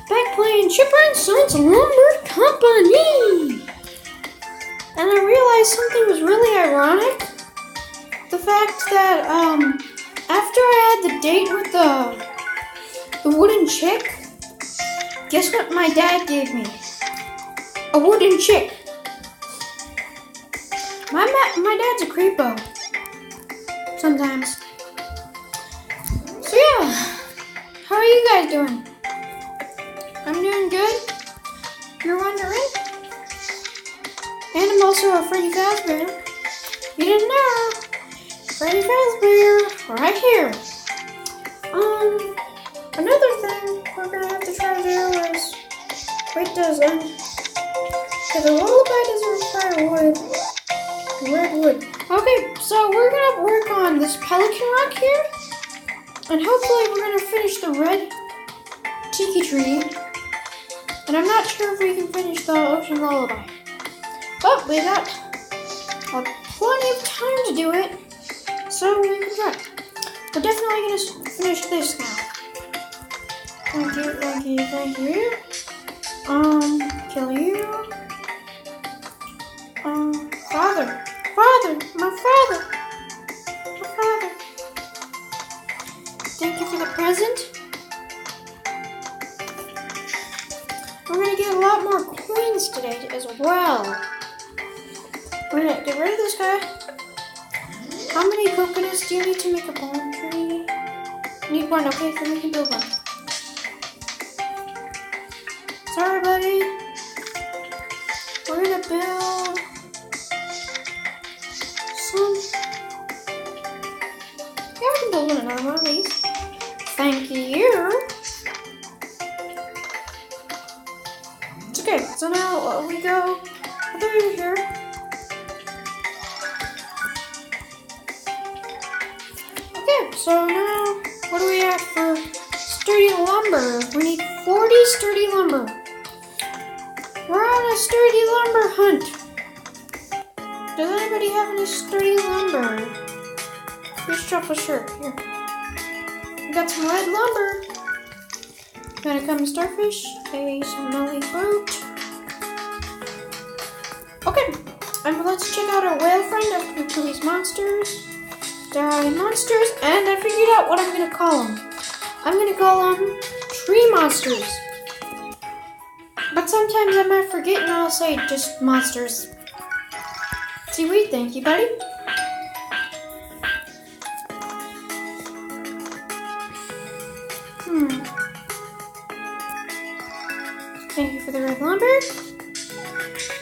back playing Chipper and Sons Lumber Company. And I realized something was really ironic. The fact that after I had the date with the wooden chick, guess what my dad gave me? A wooden chick. My dad's a creepo. Sometimes. So yeah, how are you guys doing? I'm doing good. You're wondering? And I'm also a Freddy Fazbear. You didn't know? Freddy Fazbear, right here. Another thing we're gonna have to try to do is because the lullaby doesn't require wood. Red wood. Okay, so we're gonna work on this pelican rock here, and hopefully we're gonna finish the red tiki tree. And I'm not sure if we can finish the ocean lullaby, but we got plenty of time to do it, so we can try. We're definitely gonna finish this now. Thank you, thank you, thank you. Kill you. Father, my father. Thank you for the present. We're gonna get a lot more coins today as well. We're gonna get rid of this guy. How many coconuts do you need to make a palm tree? Need one, okay, so we can build one. Sorry, buddy. We're gonna build some. Yeah, we can build another one of these. Thank you. It's okay. So now we go over here. Okay, so now what do we have for sturdy lumber? We need 40 sturdy lumber. We're on a sturdy lumber hunt. Does anybody have any sturdy lumber? Here's Truffle shirt. Here. We got some red lumber. Gonna come starfish. A smelly boat. Okay, and let's check out our whale friend after we kill these monsters. Monsters, and I figured out what I'm gonna call them. I'm gonna call them tree monsters. But sometimes I might forget and I'll say just monsters. Seaweed, thank you, buddy. Thank you for the red lumber.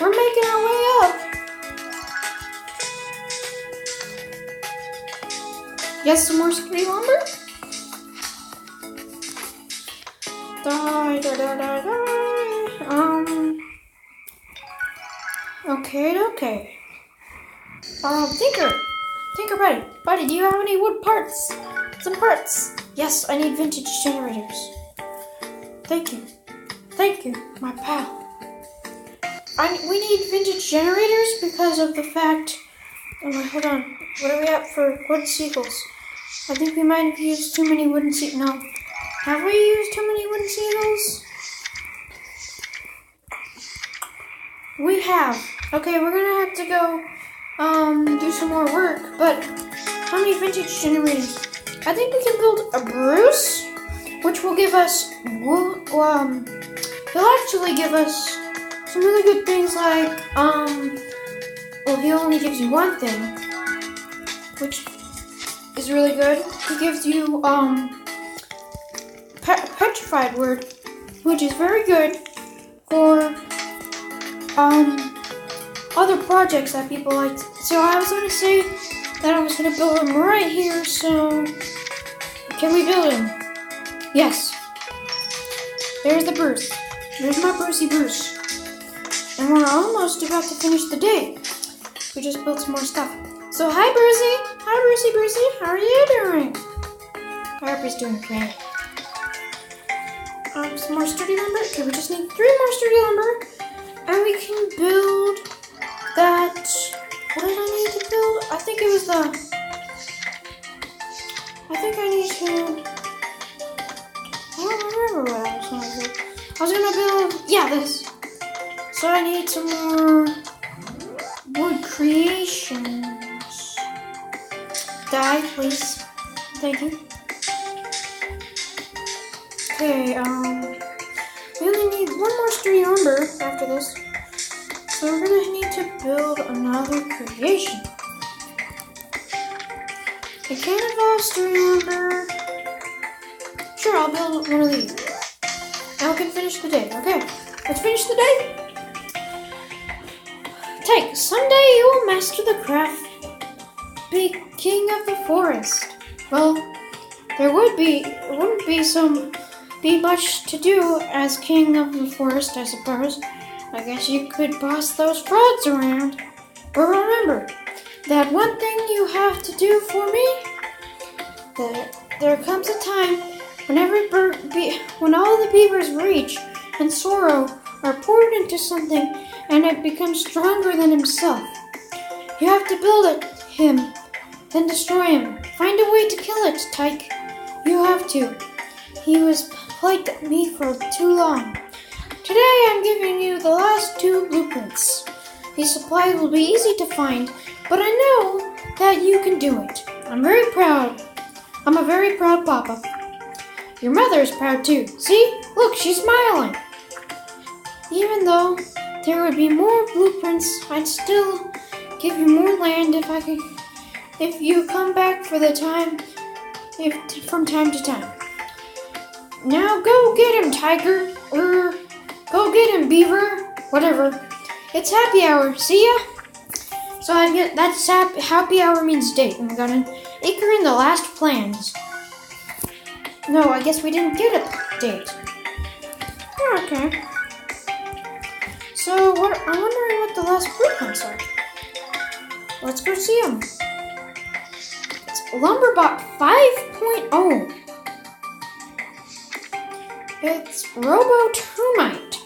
We're making our way up. Yes, some more sturdy lumber. Okay. Tinker, buddy, do you have any wood parts? Some parts. Yes, I need vintage generators. Thank you, my pal. We need vintage generators because of the fact. Oh wait, hold on. What are we at for wooden seagulls? I think we might have used too many wooden seagulls. No. Have we used too many wooden seagulls? We have. Okay, we're gonna have to go do some more work, but how many vintage generators? I think we can build a Bruce, which will give us he'll actually give us some really good things like well, he only gives you one thing, which is really good. He gives you petrified word, which is very good for other projects that people like. So I was gonna say that I was gonna build him right here. So can we build him? Yes. There's the Bruce. There's my Bruce. And we're almost about to finish the day. We just built some more stuff. So hi Brucey. Hi Brucey. How are you doing? I hope he's doing great. Some more sturdy lumber. Okay, we just need 3 more sturdy lumber. And we can build that. What did I need to build? I think it was I need to. I don't remember what I was going to do. I was gonna build, yeah, this. So I need some more wood creations. Die, please. Thank you. Okay, we only need one more string lumber after this. So we're gonna need to build another creation. A can of string lumber. Sure, I'll build one of these. Now we can finish the day. Okay, let's finish the day. Take, someday you will master the craft. Be king of the forest. Well, there wouldn't be much to do as king of the forest, I suppose. I guess you could boss those frauds around. But remember, that one thing you have to do for me, that there comes a time when when all the beavers reach and sorrow are poured into something and it becomes stronger than himself. You have to build him, then destroy him. Find a way to kill it, Tyke. You have to. He was plagued me for too long. Today I'm giving you the last 2 blueprints. These supplies will be easy to find, but I know that you can do it. I'm very proud. I'm a very proud papa. Your mother is proud too. See? Look, she's smiling. Even though there would be more blueprints, I'd still give you more land if you come back from time to time. Now go get him, tiger. Go get him, beaver. Whatever. It's happy hour. See ya. So that's happy hour means date. And we got an acre in the last plans. No, I guess we didn't get a date. Oh, okay. So I'm wondering what the last blueprints are. Let's go see them. It's Lumberbot 5.0. It's Robo-Termite.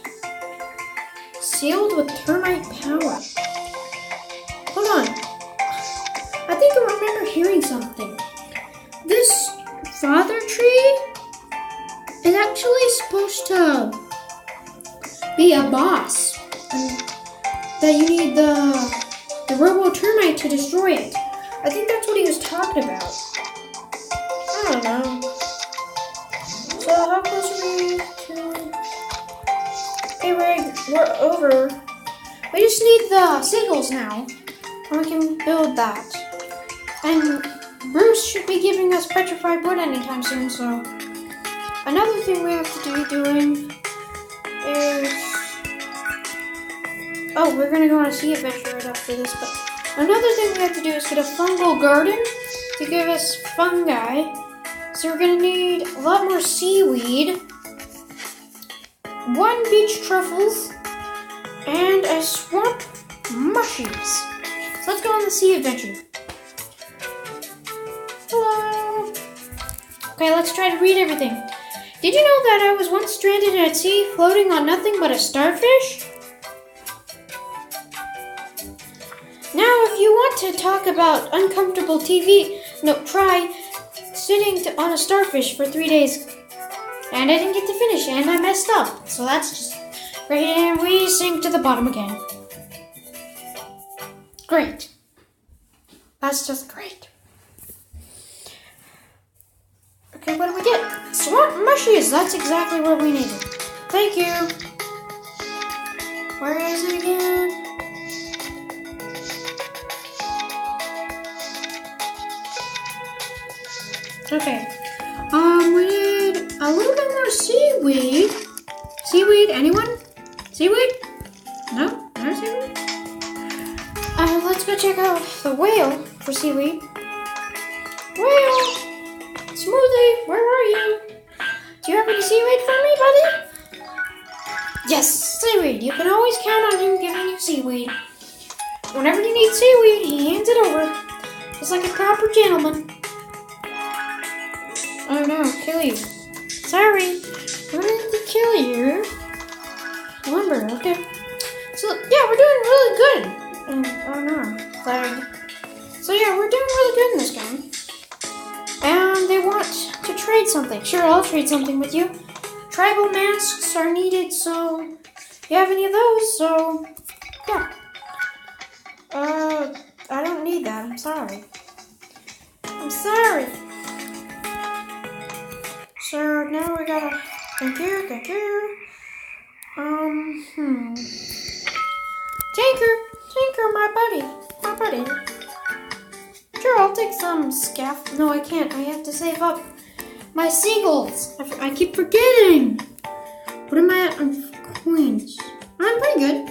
Sealed with termite power. Hold on. I think I remember hearing something. This father tree is actually supposed to be a boss. That you need the Robo-Termite to destroy it. I think that's what he was talking about. I don't know. So how close are we to... Okay, we're over. We just need the seagulls now. And we can build that. And Bruce should be giving us petrified wood anytime soon, so... Another thing we have to be doing is... Oh, we're gonna go on a sea adventure right after this, but... Another thing we have to do is get a fungal garden to give us fungi. So we're gonna need a lot more seaweed, 1 beach truffles, and a swamp mushies. So let's go on the sea adventure. Hello. Okay, let's try to read everything. Did you know that I was once stranded at sea, floating on nothing but a starfish? Now, if you want to talk about uncomfortable TV, try sitting on a starfish for 3 days. And I didn't get to finish, and I messed up. So that's just great, and we sink to the bottom again. Great. That's just great. Okay, what do we get? Swamp mushies. That's exactly what we needed. Thank you. Where is it again? Okay. We need a little bit more seaweed. Seaweed? Anyone? Seaweed? No? No seaweed? Let's go check out the whale for seaweed. Whale! Smoothie, where are you? Do you have any seaweed for me, buddy? Yes, seaweed. You can always count on him giving you seaweed. Whenever you need seaweed, he hands it over. Just like a proper gentleman. Oh no, kill you. Sorry. I'm going to kill you. Lumber, okay. So, yeah, we're doing really good. Oh no, flag. So yeah, we're doing really good in this game. And they want to trade something. Sure, I'll trade something with you. tribal masks are needed, so if you have any of those, so yeah. I don't need that, I'm sorry. I'm sorry. So now we gotta, thank you. Tinker, my buddy. Sure, I'll take some scaff. No, I can't. I have to save up my seagulls. I keep forgetting. What am I at on coins? I'm pretty good.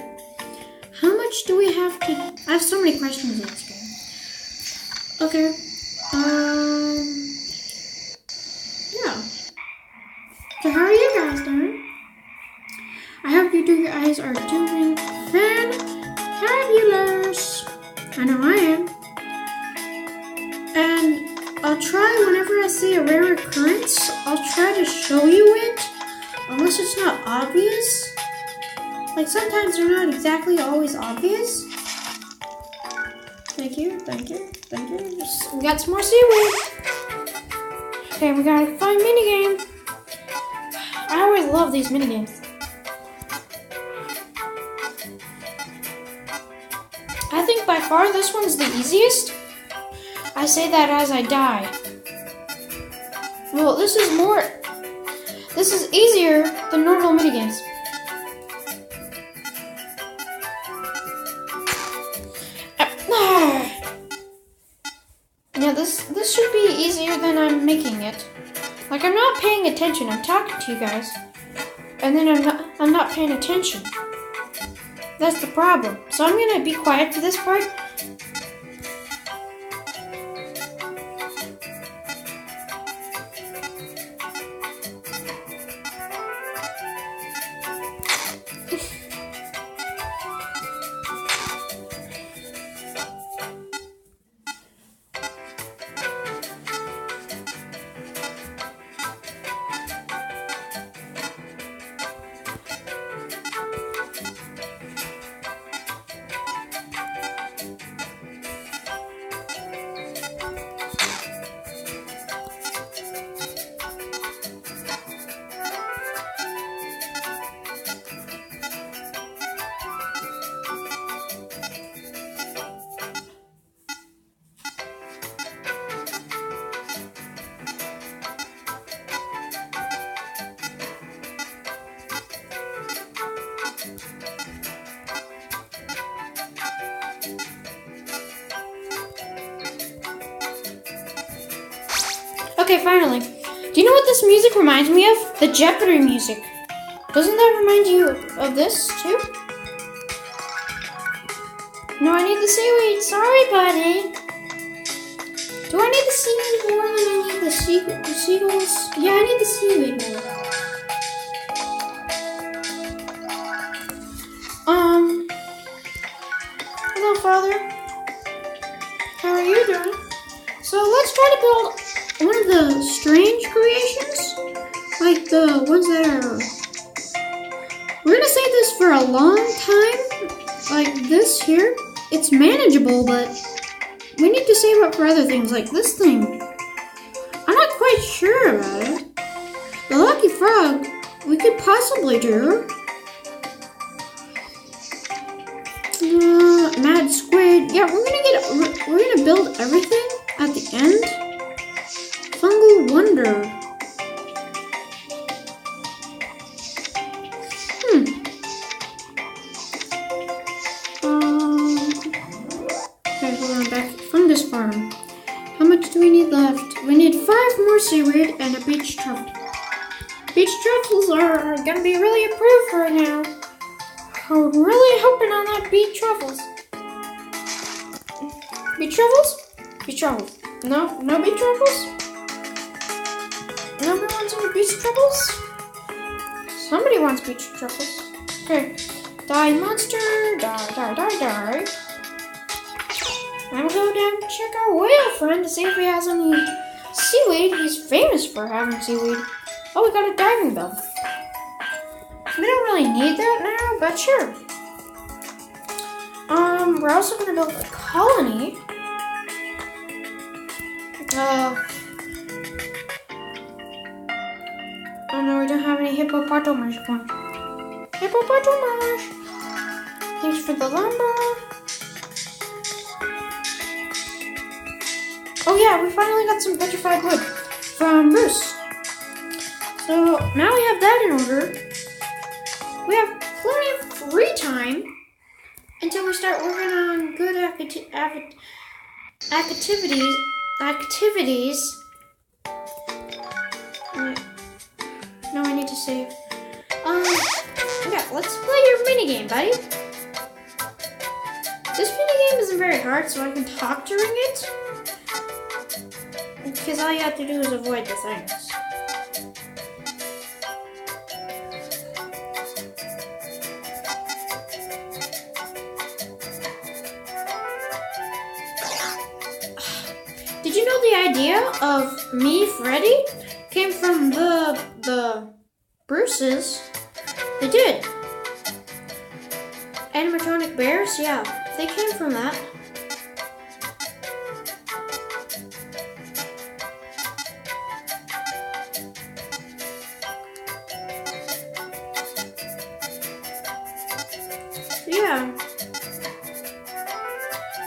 How much do we have to... I have so many questions in this game. Okay. Yeah. So how are you guys doing? I hope you guys are doing fantabulous. I know I am. And I'll try whenever I see a rare occurrence, I'll try to show you it, unless it's not obvious. Like sometimes they're not exactly always obvious. Thank you. We got some more seaweed. Okay, we gotta find minigame. I always love these minigames. I think by far this one's the easiest. I say that as I die. Well, this is easier than normal minigames. Yeah, this should be easier than I'm making it. Like I'm not paying attention. I'm talking to you guys, and then I'm not paying attention. That's the problem. So I'm gonna be quiet for this part. Okay, finally. Do you know what this music reminds me of? The Jeopardy music. Doesn't that remind you of this, too? No, I need the seaweed. Sorry, buddy. Do I need the seaweed more than I need the seagulls? Yeah, I need the seaweed more. Hello, Father. How are you doing? So let's try to build one of the strange creations, like the ones that are... We're gonna save this for a long time, like this here. It's manageable, but we need to save up for other things, like this thing. I'm not quite sure about it. The lucky frog, we could possibly do. Mad squid. Yeah, we're gonna build everything at the end. Fungal wonder. Okay, hold on back. Fungus farm. How much do we need left? We need 5 more seaweed and a beach truffle. Beach truffles are gonna be really approved right now. I'm really hoping on that beach truffles. Beach truffles? Beach truffles. No beach truffles? Nobody wants any beach truffles? Somebody wants beach truffles. Okay. Die, monster. Die. I'm gonna go down and check our whale friend to see if he has any seaweed. He's famous for having seaweed. Oh, we got a diving bell. We don't really need that now, but sure. We're also gonna build a colony. Oh no, we don't have any hippopotamus. Come on. Hippopotamus! Thanks for the lumber. Oh yeah, we finally got some petrified wood from Bruce. So now we have that in order. We have plenty of free time until we start working on good activities. No, I need to save. Yeah, let's play your minigame, buddy. This minigame isn't very hard, so I can talk during it. Because all you have to do is avoid the things. Did you know the idea of me, Freddy, came from the Bruces? They did. Animatronic bears? Yeah, they came from that. Yeah.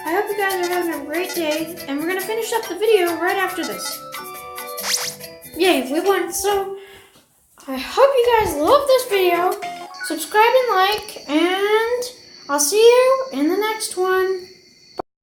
I hope you guys are having a great day, and we're gonna finish up the video right after this. Yay, we won. So I hope you guys love this video. Subscribe and like, and I'll see you in the next one.